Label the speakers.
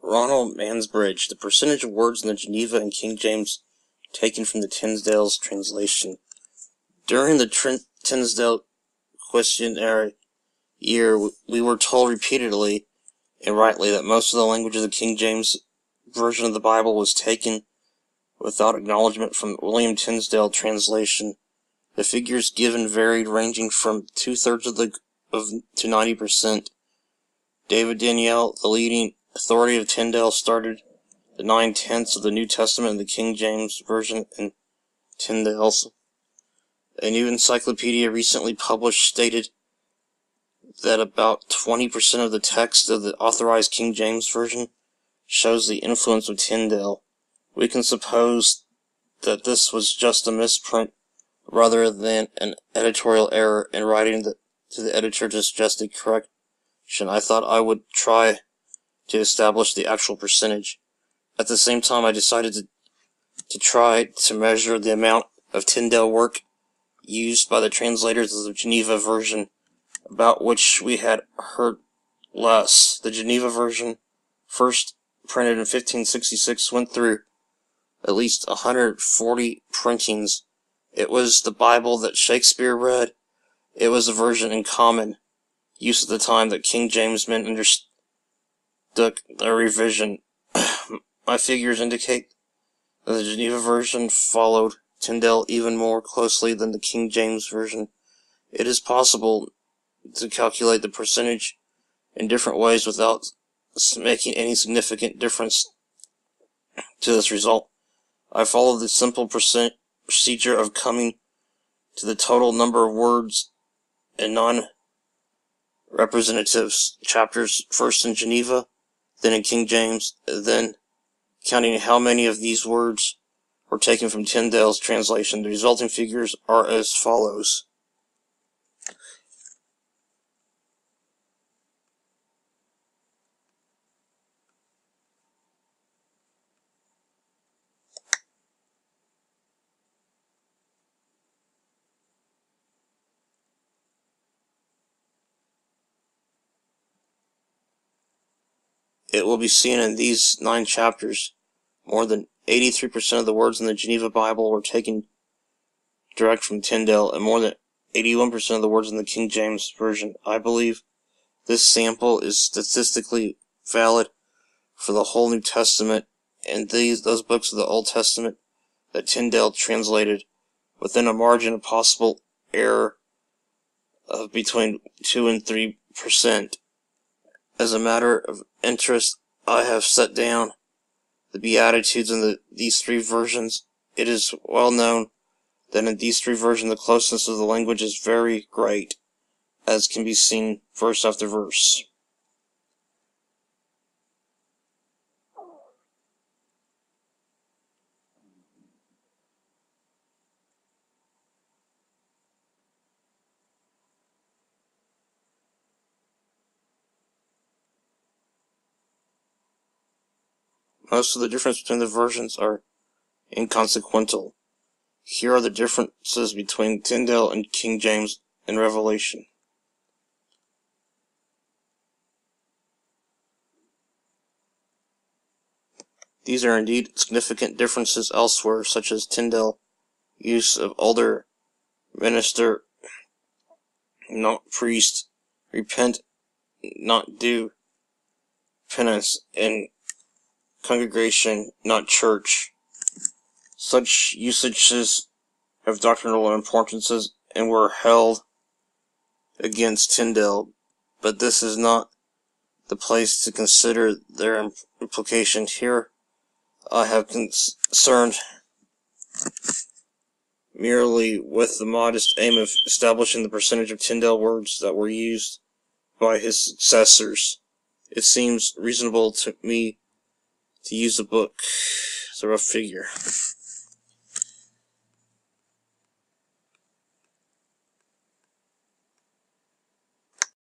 Speaker 1: Ronald Mansbridge, the percentage of words in the Geneva and King James taken from the Tyndale's translation. During the Tyndale questionnaire year, we were told repeatedly and rightly that most of the language of the King James version of the Bible was taken without acknowledgement from William Tyndale translation. The figures given varied, ranging from 2/3 to 90%. David Daniel, the leading authority of Tyndale, started the 9/10 of the New Testament in the King James Version in Tyndale's. A new encyclopedia recently published stated that about 20% of the text of the authorized King James Version shows the influence of Tyndale. We can suppose that this was just a misprint rather than an editorial error in writing to the editor to suggest a correction. I thought I would try to establish the actual percentage. At the same time, I decided to try to measure the amount of Tyndale work used by the translators of the Geneva version, about which we had heard less. The Geneva version, first printed in 1566, went through at least 140 printings. It was the Bible that Shakespeare read. It was a version in common use at the time that King James men understood a revision. My figures indicate that the Geneva version followed Tyndale even more closely than the King James version. It is possible to calculate the percentage in different ways without making any significant difference to this result. I followed the simple procedure of coming to the total number of words and non-representative chapters, first in Geneva, then in King James, then counting how many of these words were taken from Tyndale's translation. The resulting figures are as follows. It will be seen in these 9 chapters, more than 83% of the words in the Geneva Bible were taken direct from Tyndale, and more than 81% of the words in the King James Version. I believe this sample is statistically valid for the whole New Testament and those books of the Old Testament that Tyndale translated, within a margin of possible error of between 2 and 3%. As a matter of interest, I have set down the Beatitudes in these 3 versions. It is well known that in these 3 versions the closeness of the language is very great, as can be seen verse after verse. Most of the difference between the versions are inconsequential. Here are the differences between Tyndale and King James in Revelation. These are indeed significant differences elsewhere, such as Tyndale use of older minister, not priest, repent, not do penance, and congregation, not church. Such usages have doctrinal importances and were held against Tyndale, but this is not the place to consider their implication here. I have concerned merely with the modest aim of establishing the percentage of Tyndale words that were used by his successors. It seems reasonable to me to use the book as a rough figure.